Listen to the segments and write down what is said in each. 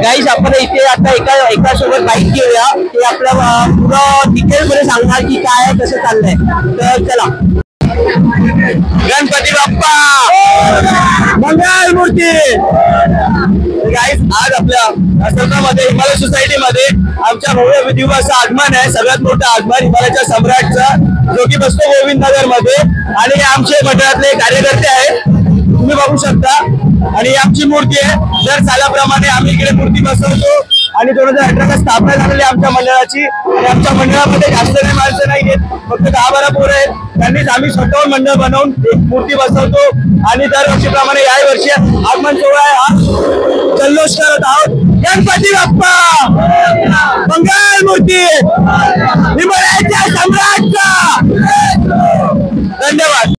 Guys आपण इथे आता एका सोबत बाईक घेऊया, ते आपल्या पुरं डिटेल मध्ये सांगणार की काय आहे कसं चाललंय. तर चला. गणपती बाप्पा मंगल मूर्ती. गाईज आज आपल्या सत्रामध्ये हिमालय सोसायटी मध्ये आमच्या भव्य दिवस आगमन आहे. सगळ्यात मोठं आगमन हिमालयाच्या सम्राटचं, जो की बसतो गोविंद नगर मध्ये. आणि आमचे मंडळातले कार्यकर्ते आहेत, तुम्ही बघू शकता. आणि आमची मूर्ती आहे. दर सालाप्रमाणे आम्ही इकडे मूर्ती बसवतो. आणि 2018 स्थापना झालेली आमच्या मंडळाची. आणि आमच्या मंडळामध्ये जास्त काही माणसं नाही आहेत, फक्त 10-12 पोरं आहेत. त्यांनीच आम्ही स्वतःहून मंडळ बनवून एक मूर्ती बसवतो. आणि दरवर्षीप्रमाणे याही वर्षी आगमन सोहळा आहे हा जल्लोष करत आहोत. गणपती बाप्पा मंगल मूर्ती हिमालयाच्या सम्राटचा. धन्यवाद.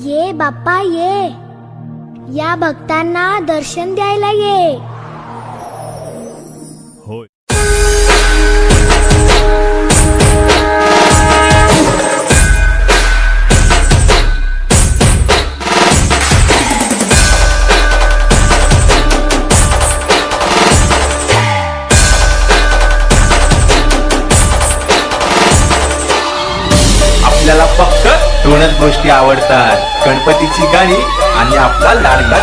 ये बाप्पा ये, या भक्तांना दर्शन द्यायला ये. आपल्याला फक्त दोनच गोष्टी आवडतात, गणपतीची गाणी आणि आपला लाडका.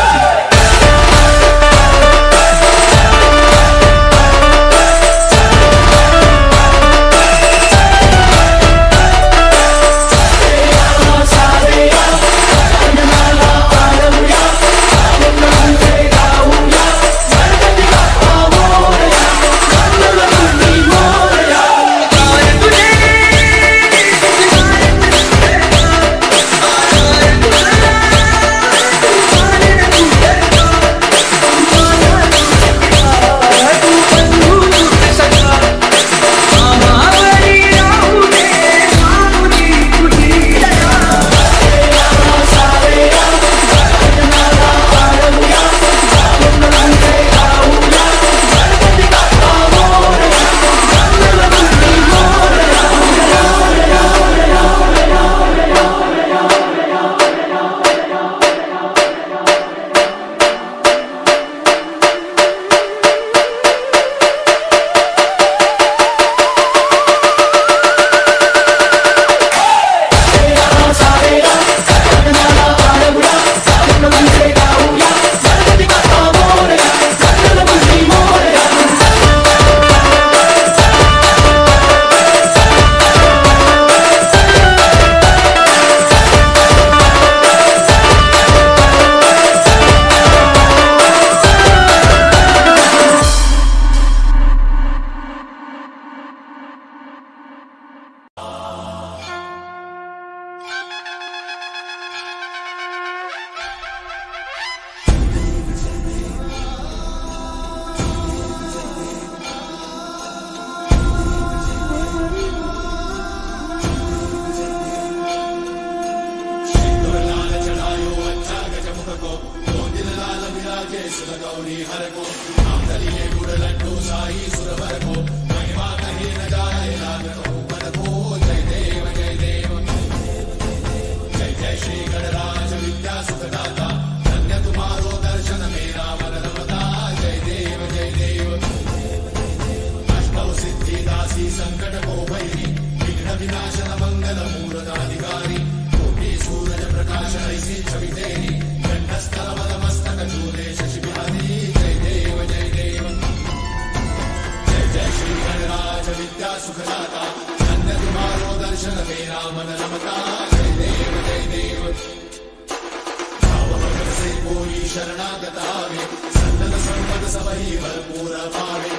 शरणागतावे संतत संपद सबही भरपूर पावे.